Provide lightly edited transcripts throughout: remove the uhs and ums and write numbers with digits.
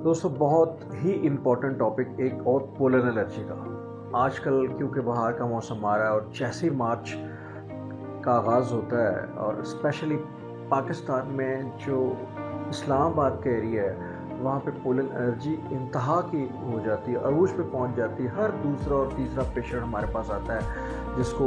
दोस्तों बहुत ही important topic एक और पोलन एलर्जी का। आजकल क्योंकि बाहर का मौसम आ रहा है और जैसे ही मार्च का आगाज़ होता है और स्पेशली पाकिस्तान में जो इस्लामाबाद का एरिया है वहाँ पे पोलन एलर्जी इंतहा की हो जाती है, अरूज पे पहुँच जाती है। हर दूसरा और तीसरा पेशेंट हमारे पास आता है जिसको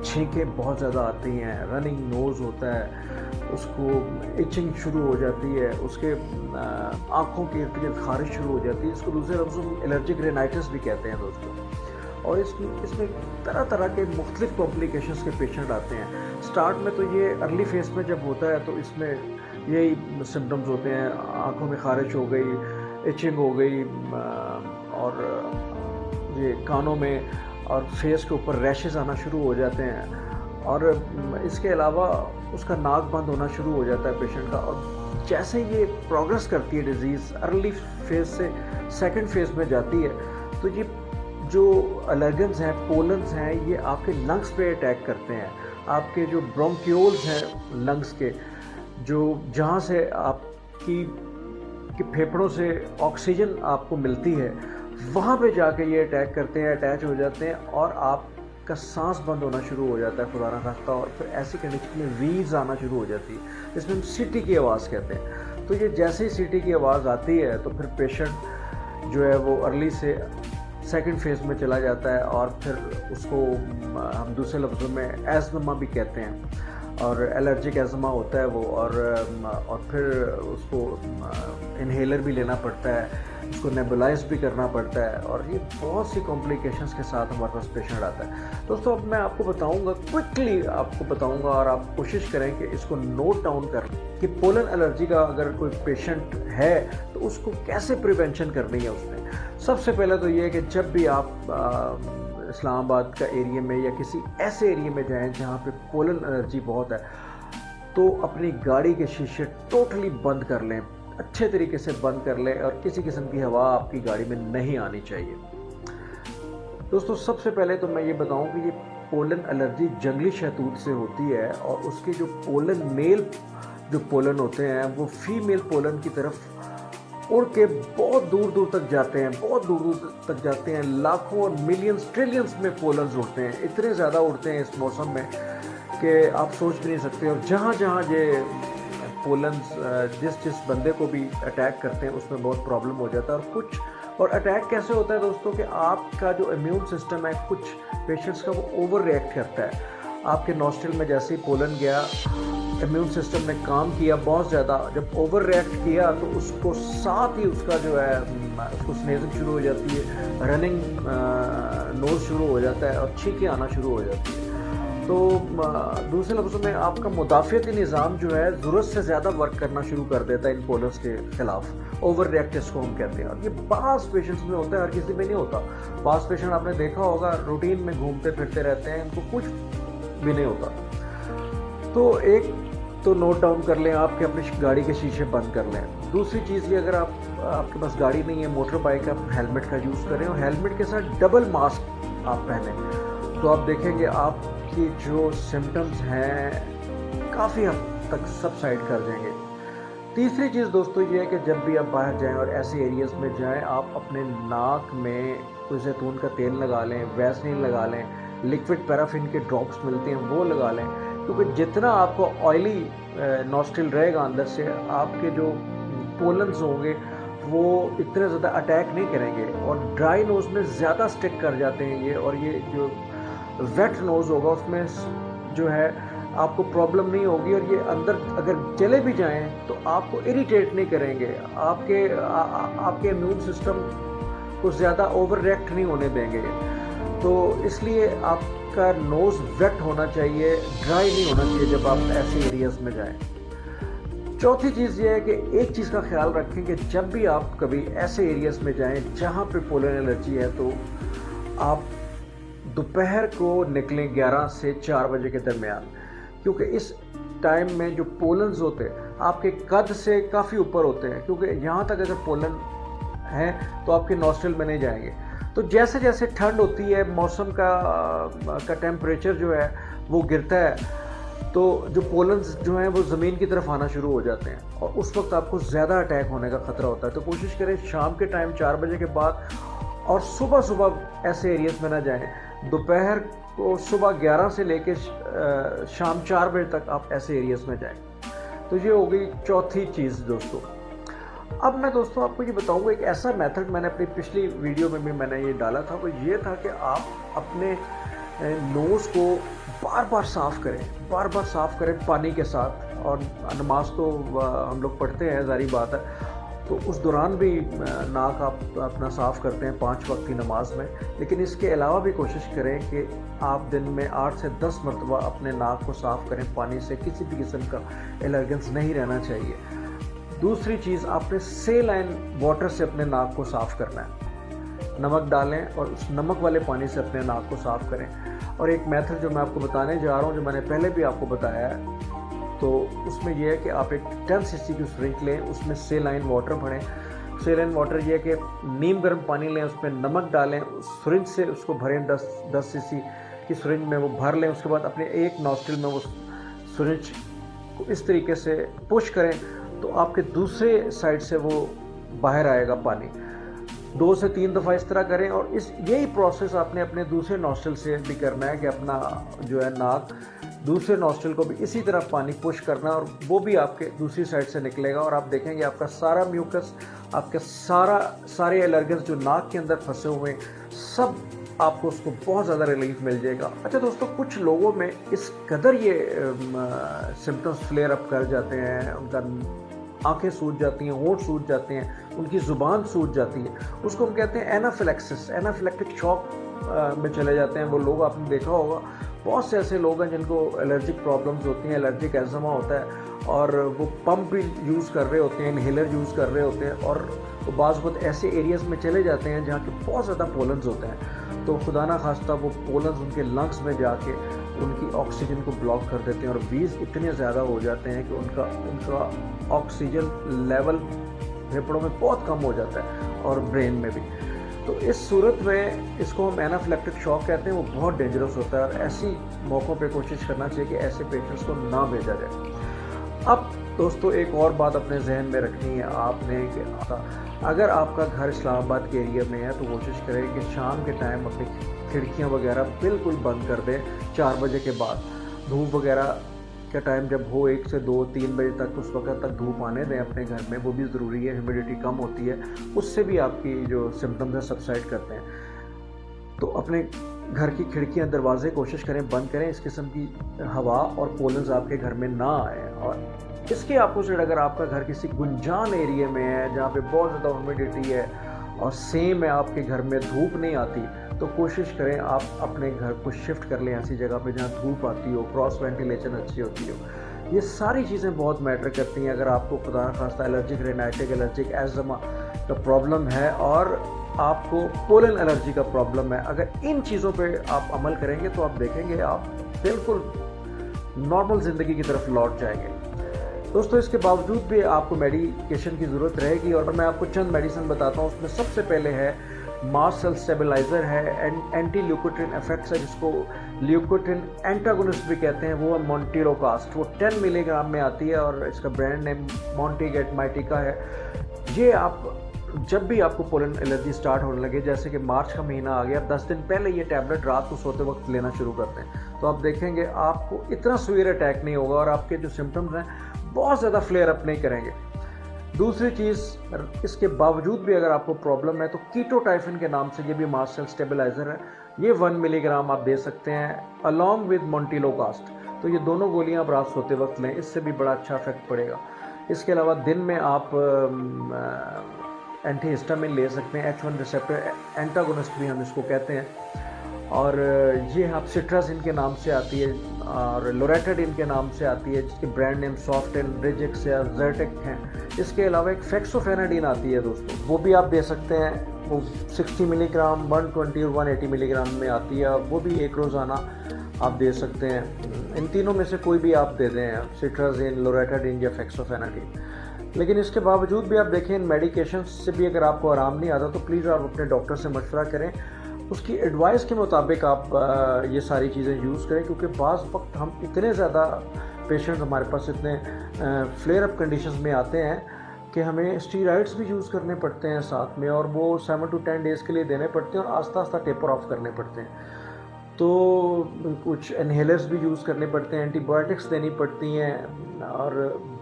छींकें बहुत ज़्यादा आती हैं, रनिंग नोज़ होता है, उसको इचिंग शुरू हो जाती है, उसके आँखों के इर्द गिर्द खारिश शुरू हो जाती है। इसको दूसरे लफ्ज़ों में एलर्जिक रेनाइटिस भी कहते हैं दोस्तों। और इसमें तरह तरह के मुख्तलिफ कॉम्प्लिकेशंस के पेशेंट आते हैं। स्टार्ट में तो ये अर्ली फेज में जब होता है तो इसमें यही सिम्टम्स होते हैं, आँखों में खारिश हो गई, इचिंग हो गई और ये कानों में और फेस के ऊपर रैशेस आना शुरू हो जाते हैं। और इसके अलावा उसका नाक बंद होना शुरू हो जाता है पेशेंट का। और जैसे ये प्रोग्रेस करती है डिज़ीज़, अर्ली फेज से सेकंड फेज में जाती है, तो ये जो एलर्जेंस हैं, पोलन्स हैं, ये आपके लंग्स पे अटैक करते हैं। आपके जो ब्रोंक्यूल्स हैं लंग्स के, जो जहाँ से आपकी फेफड़ों से ऑक्सीजन आपको मिलती है, वहाँ पे जाके ये अटैक करते हैं, अटैच हो जाते हैं और आपका सांस बंद होना शुरू हो जाता है खुदा ना खास्ता। और फिर ऐसी कंडीशन में वीज़ आना शुरू हो जाती है, जिसमें हम सीटी की आवाज़ कहते हैं। तो ये जैसे ही सीटी की आवाज़ आती है तो फिर पेशेंट जो है वो अर्ली से सेकंड फेज में चला जाता है और फिर उसको हम दूसरे लफ्ज़ों में एज़मा भी कहते हैं और एलर्जिक एज़मा होता है वो। और फिर उसको इन्हेलर भी लेना पड़ता है, उसको नेबुलाइज भी करना पड़ता है और ये बहुत सी कॉम्प्लिकेशंस के साथ हमारे पास पेशेंट आता है। दोस्तों अब मैं आपको बताऊंगा, क्विकली आपको बताऊंगा और आप कोशिश करें कि इसको नोट डाउन कर लें कि पोलन एलर्जी का अगर कोई पेशेंट है तो उसको कैसे प्रिवेंशन करनी है उसने। सबसे पहले तो ये है कि जब भी आप इस्लामाबाद का एरिया में या किसी ऐसे एरिया में जाएं जहाँ पे पोलन एलर्जी बहुत है, तो अपनी गाड़ी के शीशे टोटली बंद कर लें, अच्छे तरीके से बंद कर लें और किसी किस्म की हवा आपकी गाड़ी में नहीं आनी चाहिए। दोस्तों सबसे पहले तो मैं ये बताऊं कि ये पोलन एलर्जी जंगली शहतूत से होती है और उसके जो पोलन मेल जो पोलन होते हैं वो फीमेल पोलन की तरफ उड़ के बहुत दूर दूर तक जाते हैं, बहुत दूर दूर तक जाते हैं। लाखों और मिलियंस ट्रिलियंस में पोलन्स उड़ते हैं, इतने ज़्यादा उड़ते हैं इस मौसम में कि आप सोच भी नहीं सकते। और जहाँ जहाँ ये पोलन्स जिस बंदे को भी अटैक करते हैं उसमें बहुत प्रॉब्लम हो जाता है। और अटैक कैसे होता है दोस्तों कि आपका जो इम्यून सिस्टम है कुछ पेशेंट्स का वो ओवर रिएक्ट करता है। आपके नॉस्ट्रिल में जैसे ही पोलन गया, इम्यून सिस्टम ने काम किया बहुत ज़्यादा, जब ओवर रिएक्ट किया तो उसको साथ ही उसका जो है उसको स्नेजिंग शुरू हो जाती है, रनिंग नोज़ शुरू हो जाता है और छींकें आना शुरू हो जाती है। तो दूसरे लफ्ज़ों में आपका मुदाफ़ियती निज़ाम जो है ज़रूरत से ज़्यादा वर्क करना शुरू कर देता है इन पोलन्स के ख़िलाफ़। ओवर रिएक्ट इसको हम कहते हैं और ये बास पेशेंट्स में होता है, हर किसी में नहीं होता। बास पेशेंट आपने देखा होगा रूटीन में घूमते फिरते रहते हैं, इनको कुछ भी नहीं होता। तो एक तो नोट डाउन कर लें आप कि अपनी गाड़ी के शीशे बंद कर लें। दूसरी चीज़ ये, अगर आपके पास गाड़ी नहीं है, मोटर बाइक, आप हेलमेट का यूज़ करें और हेलमेट के साथ डबल मास्क आप पहनें, तो आप देखेंगे आपकी जो सिम्टम्स हैं काफ़ी हद तक सबसाइड कर जाएंगे। तीसरी चीज़ दोस्तों ये है कि जब भी आप बाहर जाएं और ऐसे एरियाज़ में जाएं, आप अपने नाक में कोई जैतून का तेल लगा लें, वैसलीन लगा लें, लिक्विड पैराफिन के ड्रॉप्स मिलते हैं वो लगा लें, क्योंकि जितना आपको ऑयली नॉस्ट्रिल रहेगा अंदर से, आपके जो पोलन्स होंगे वो इतने ज़्यादा अटैक नहीं करेंगे और ड्राई नोज़ में ज़्यादा स्टिक कर जाते हैं ये। और ये जो वेट नोज़ होगा उसमें जो है आपको प्रॉब्लम नहीं होगी और ये अंदर अगर चले भी जाएं तो आपको इरिटेट नहीं करेंगे, आपके इम्यून सिस्टम को ज़्यादा ओवर रिएक्ट नहीं होने देंगे। तो इसलिए आपका नोज़ वेट होना चाहिए, ड्राई नहीं होना चाहिए जब आप ऐसे एरियाज़ में जाएं। चौथी चीज़ ये है कि एक चीज़ का ख्याल रखें कि जब भी आप कभी ऐसे एरियाज़ में जाएं जहां पे पोलन एलर्जी है, तो आप दोपहर को निकलें 11 से 4 बजे के दरमियान, क्योंकि इस टाइम में जो पोलन्स होते हैं आपके कद से काफ़ी ऊपर होते हैं, क्योंकि यहाँ तक अगर पोलन है तो आपके नॉस्ट्रिल में नहीं जाएंगे। तो जैसे जैसे ठंड होती है, मौसम का टेम्परेचर जो है वो गिरता है, तो जो पोलन्स जो हैं वो ज़मीन की तरफ आना शुरू हो जाते हैं और उस वक्त आपको ज़्यादा अटैक होने का ख़तरा होता है। तो कोशिश करें शाम के टाइम 4 बजे के बाद और सुबह सुबह ऐसे एरियाज़ में ना जाएं। दोपहर को सुबह 11 से लेकर शाम 4 बजे तक आप ऐसे एरियाज़ में जाएं। तो ये हो गई चौथी चीज़ दोस्तों। अब मैं दोस्तों आपको ये बताऊंगा एक ऐसा मेथड, मैंने अपनी पिछली वीडियो में भी मैंने ये डाला था, वो ये था कि आप अपने नोज़ को बार बार साफ़ करें पानी के साथ। और नमाज तो हम लोग पढ़ते हैं, ज़ाहिर बात है, तो उस दौरान भी नाक आप अपना साफ़ करते हैं 5 वक्त की नमाज में। लेकिन इसके अलावा भी कोशिश करें कि आप दिन में 8 से 10 मरतबा अपने नाक को साफ़ करें पानी से। किसी भी किस्म का एलर्जेंस नहीं रहना चाहिए। दूसरी चीज़, आपने सेलाइन वाटर से अपने नाक को साफ़ करना है। नमक डालें और उस नमक वाले पानी से अपने नाक को साफ़ करें। और एक मेथड जो मैं आपको बताने जा रहा हूँ, जो मैंने पहले भी आपको बताया है, तो उसमें यह है कि आप एक 10 cc की सिरिंज लें, उसमें सेलाइन वाटर भरें। सेलाइन वाटर ये है कि नीम गर्म पानी लें, उसमें नमक डालें, उस सिरिंज से उसको भरें, 10 cc की सिरिंज में वो भर लें। उसके बाद अपने एक नॉस्ट्रिल में वो सिरिंज को इस तरीके से पुश करें तो आपके दूसरे साइड से वो बाहर आएगा पानी। 2 से 3 दफ़ा इस तरह करें और यही प्रोसेस आपने अपने दूसरे नॉस्ट्रिल से भी करना है कि अपना जो है नाक दूसरे नॉस्ट्रिल को भी इसी तरह पानी पुश करना और वो भी आपके दूसरी साइड से निकलेगा। और आप देखेंगे आपका सारा म्यूकस, आपके सारे एलर्जेंस जो नाक के अंदर फंसे हुए सब आपको उसको बहुत ज़्यादा रिलीफ मिल जाएगा। अच्छा दोस्तों, कुछ लोगों में इस कदर ये सिम्टम्स फ्लेयर अप कर जाते हैं, उनका आंखें सूज जाती हैं, होंठ सूज जाते हैं, उनकी ज़ुबान सूज जाती है, उसको हम कहते हैं एनाफिलैक्सिस, एनाफिलैक्टिक शॉक में चले जाते हैं वो लोग। आपने देखा होगा बहुत से ऐसे लोग हैं जिनको एलर्जिक प्रॉब्लम्स होती हैं, एलर्जिक एज़मा होता है और वो पंप भी यूज़ कर रहे होते हैं, इन्हेलर यूज़ कर रहे होते हैं और वो बाज़ वक्त ऐसे एरियाज़ में चले जाते हैं जहाँ के बहुत ज़्यादा पोलन्स होते हैं। तो खुदा ना खास्ता वो पोलन्स उनके लंग्स में जाके उनकी ऑक्सीजन को ब्लॉक कर देते हैं और वीज़ इतने ज़्यादा हो जाते हैं कि उनका ऑक्सीजन लेवल फेफड़ों में बहुत कम हो जाता है और ब्रेन में भी। तो इस सूरत में इसको हम एनाफिलैक्टिक शॉक कहते हैं, वो बहुत डेंजरस होता है और ऐसी मौक़ों पे कोशिश करना चाहिए कि ऐसे पेशेंट्स को ना भेजा जाए। अब दोस्तों एक और बात अपने जहन में रखनी है आपने कि अगर आपका घर इस्लामाबाद के एरिया में है तो कोशिश करें कि शाम के टाइम अपनी खिड़कियाँ वगैरह बिल्कुल बंद कर दें 4 बजे के बाद। धूप वगैरह का टाइम जब हो 1 से 2-3 बजे तक, उस वक्त तक धूप आने दें अपने घर में, वो भी ज़रूरी है। ह्यूमिडिटी कम होती है, उससे भी आपकी जो सिम्टम्स हैं सबसाइड करते हैं। तो अपने घर की खिड़कियाँ दरवाजे कोशिश करें बंद करें, इस किस्म की हवा और पोलन्स आपके घर में ना आए। और इसके अपोजिट अगर आपका घर किसी गुंजान एरिया में है जहाँ पे बहुत ज़्यादा ह्यूमिडिटी है और सेम है आपके घर में धूप नहीं आती, तो कोशिश करें आप अपने घर को शिफ्ट कर लें ऐसी जगह पे जहाँ धूप आती हो, क्रॉस वेंटिलेशन अच्छी होती हो। ये सारी चीज़ें बहुत मैटर करती हैं। अगर आपको खुदा न खास्ता एलर्जिक रेनाइटिक, एलर्जिक एज़मा का प्रॉब्लम है और आपको पोलन एलर्जी का प्रॉब्लम है, अगर इन चीज़ों पे आप अमल करेंगे तो आप देखेंगे आप बिल्कुल नॉर्मल ज़िंदगी की तरफ लौट जाएंगे। दोस्तों इसके बावजूद भी आपको मेडिकेशन की ज़रूरत रहेगी और मैं आपको चंद मेडिसिन बताता हूँ। उसमें सबसे पहले है मास्ट सेल स्टेबलाइज़र है, एंटी ल्यूकोट्रिन इफेक्ट्स है जिसको ल्यूकोट्रिन एंटागोनिस्ट भी कहते हैं, वो है मोंटिलोकास्ट। वो 10 मिलीग्राम में आती है और इसका ब्रांड नेम मॉन्टीगेट माइटिका है। ये आप जब भी आपको पोलन एलर्जी स्टार्ट होने लगे, जैसे कि मार्च का महीना आ गया, 10 दिन पहले ये टैबलेट रात को सोते वक्त लेना शुरू करते हैं, तो आप देखेंगे आपको इतना सीवियर अटैक नहीं होगा और आपके जो सिम्टम्स हैं बहुत ज़्यादा फ्लेयर अप नहीं करेंगे। दूसरी चीज़, इसके बावजूद भी अगर आपको प्रॉब्लम है तो कीटोटाइफिन के नाम से ये भी मास्ट सेल स्टेबलाइज़र है, ये 1 मिलीग्राम आप दे सकते हैं अलॉन्ग विद मोंटिलोकास्ट। तो ये दोनों गोलियां आप रात सोते वक्त लें, इससे भी बड़ा अच्छा इफेक्ट पड़ेगा। इसके अलावा दिन में आप एंटीहिस्टामिन ले सकते हैं, H1 रिसेप्टर एंटागोनिस्ट भी हम इसको कहते हैं, और ये आप सिट्राजिन के नाम से आती है और लोरेटाडिन के नाम से आती है जिसके ब्रांड नेम सॉफ्टेन, रिजिक्स या जर्टेक हैं। इसके अलावा एक फेक्सोफेनाडिन आती है दोस्तों, वो भी आप दे सकते हैं। वो 60 मिलीग्राम, 120 और 180 मिलीग्राम में आती है, वो भी एक रोज़ाना आप दे सकते हैं। इन तीनों में से कोई भी आप दे दें, सिट्राजिन, लोरेटाडिन या फेक्सोफेनाडिन। लेकिन इसके बावजूद भी आप देखें इन मेडिकेशन से भी अगर आपको आराम नहीं आता तो प्लीज़ आप अपने डॉक्टर से मशवरा करें उसकी एडवाइस के मुताबिक आप ये सारी चीज़ें यूज़ करें, क्योंकि बाज़ वक्त हम इतने ज़्यादा पेशेंट हमारे पास इतने फ्लेयर अप कंडीशंस में आते हैं कि हमें स्टीरॉइड्स भी यूज़ करने पड़ते हैं साथ में, और वो 7 to 10 डेज़ के लिए देने पड़ते हैं और आस्ता आस्ता टेपर ऑफ करने पड़ते हैं। तो कुछ इन्हेलर्स भी यूज़ करने पड़ते हैं, एंटीबायोटिक्स देनी पड़ती हैं, और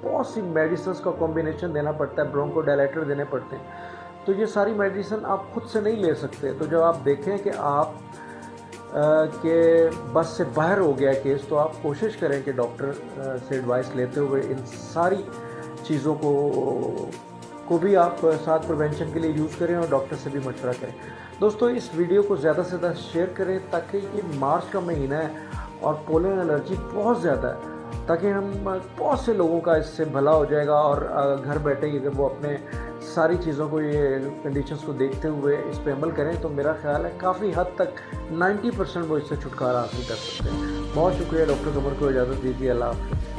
बहुत सी मेडिसिन का कॉम्बिनेशन देना पड़ता है, ब्रोंकोडायलेटर देने पड़ते हैं। तो ये सारी मेडिसिन आप खुद से नहीं ले सकते। तो जब आप देखें कि आप के बस से बाहर हो गया केस, तो आप कोशिश करें कि डॉक्टर से एडवाइस लेते हुए इन सारी चीज़ों को भी आप साथ प्रिवेंशन के लिए यूज़ करें और डॉक्टर से भी मशवरा करें। दोस्तों, इस वीडियो को ज़्यादा से ज़्यादा शेयर करें, ताकि ये मार्च का महीना है और पोलन एलर्जी बहुत ज़्यादा है, ताकि हम बहुत से लोगों का इससे भला हो जाएगा, और घर बैठे ही अगर वो अपने सारी चीज़ों को, ये कंडीशंस को देखते हुए इस पे अमल करें, तो मेरा ख्याल है काफ़ी हद तक 90% वो इससे छुटकारा हासिल कर सकते हैं। बहुत शुक्रिया। डॉक्टर कमर को इजाज़त दीजिए। अल्लाह हाफ़िज़।